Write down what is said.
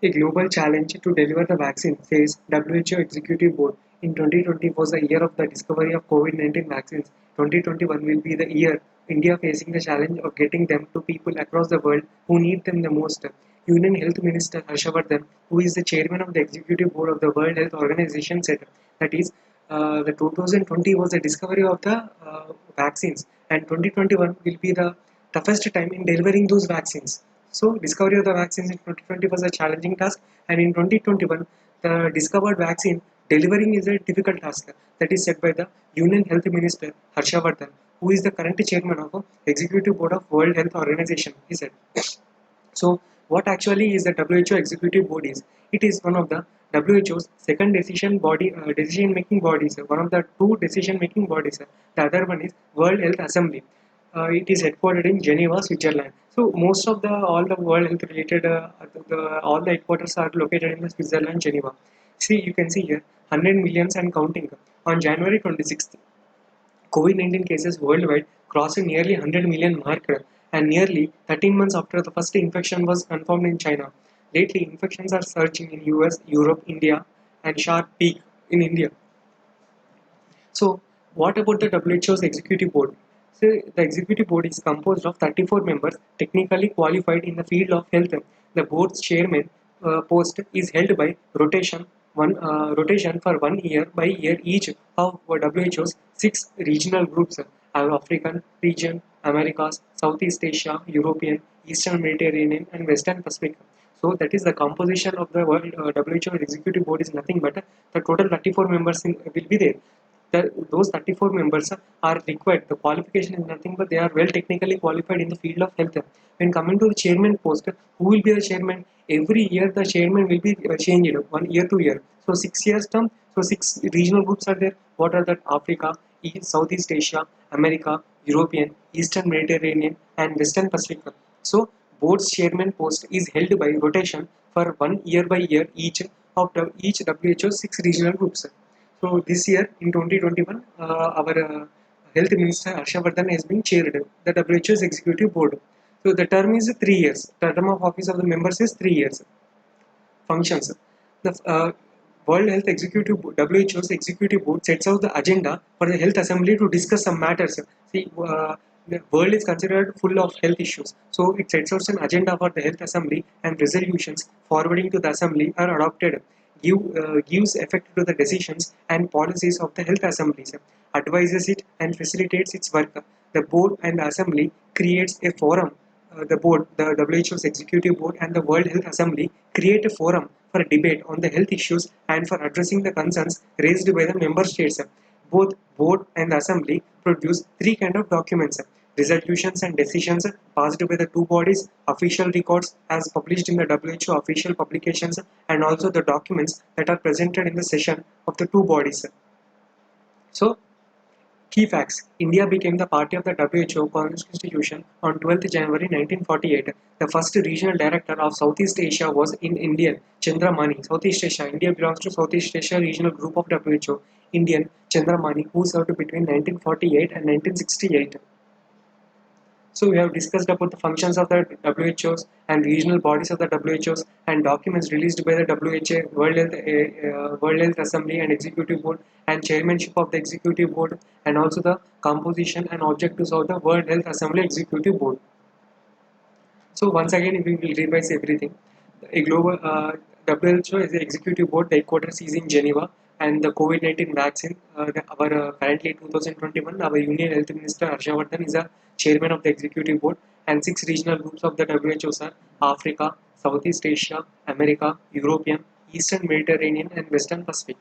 A global challenge to deliver the vaccine, says WHO Executive Board. In 2020 was the year of the discovery of COVID-19 vaccines. 2021 will be the year India facing the challenge of getting them to people across the world who need them the most. Union Health Minister Harshavardhan, who is the chairman of the Executive Board of the World Health Organization, said that is, the 2020 was the discovery of the vaccines, and 2021 will be the toughest time in delivering those vaccines. So, discovery of the vaccines in 2020 was a challenging task, and in 2021, the discovered vaccine delivering is a difficult task. That is said by the Union Health Minister Harshavardhan, who is the current chairman of the Executive Board of World Health Organization. He said. So, what actually is the WHO Executive Board is? It is one of the WHO's second decision-making bodies. One of the two decision-making bodies. The other one is World Health Assembly. It is headquartered in Geneva, Switzerland. So most of the all the world health related all the headquarters are located in the Switzerland, Geneva. See, you can see here 100 millions and counting. On January 26th, COVID-19 cases worldwide crossed nearly 100 million mark, and nearly 13 months after the first infection was confirmed in China. Lately, infections are surging in US, Europe, India, and sharp peak in India. So, what about the WHO's executive board? So, the executive board is composed of 34 members technically qualified in the field of health. The board's chairman post is held by rotation for 1 year by year each of WHO's 6 regional groups: African region, Americas, Southeast Asia, European, Eastern Mediterranean, and Western Pacific. So that is the composition of the World WHO Executive Board is nothing but the total 34 members will be there. Those 34 members are required. The qualification is nothing but they are well technically qualified in the field of health. When coming to the chairman post, who will be the chairman? Every year the chairman will be changed 1 year to year. So 6 years term. So 6 regional groups are there. What are that? Africa, Southeast Asia, America, European, Eastern Mediterranean, and Western Pacific. So board's chairman post is held by rotation for 1 year by year each of each WHO 6 regional groups. So this year in 2021, our health minister Harshavardhan has been chaired the WHO's executive board. So the term is 3 years. The term of office of the members is 3 years. Functions. The World Health Executive Board, WHO's executive board sets out the agenda for the health assembly to discuss some matters. See, the world is considered full of health issues, so it sets out an agenda for the health assembly, and resolutions forwarding to the assembly are adopted. Gives effect to the decisions and policies of the health assemblies, advises it and facilitates its work. The board and the assembly creates a forum. The WHO's executive board and the World Health Assembly create a forum for debate on the health issues and for addressing the concerns raised by the member states. Both board and the assembly produce three kind of documents: resolutions and decisions passed by the two bodies, official records as published in the WHO official publications, and also the documents that are presented in the session of the two bodies. So, key facts: India became the party of the WHO Constitution on 12th January 1948. The first regional director of Southeast Asia was in Indian Chandramani. Southeast Asia. India belongs to Southeast Asia Regional Group of WHO. Indian Chandramani, who served between 1948 and 1968. So we have discussed about the functions of the WHOs and regional bodies of the WHOs and documents released by the WHO, World Health Assembly and Executive Board, and chairmanship of the Executive Board, and also the composition and objectives of the World Health Assembly Executive Board. So once again, we will revise everything. A global WHO is the executive board. The headquarters is in Geneva, and the COVID-19 vaccine. Our currently 2021, our Union Health Minister Harshavardhan is a chairman of the executive board, and 6 regional groups of the WHOs are Africa, Southeast Asia, America, European, Eastern Mediterranean, and Western Pacific.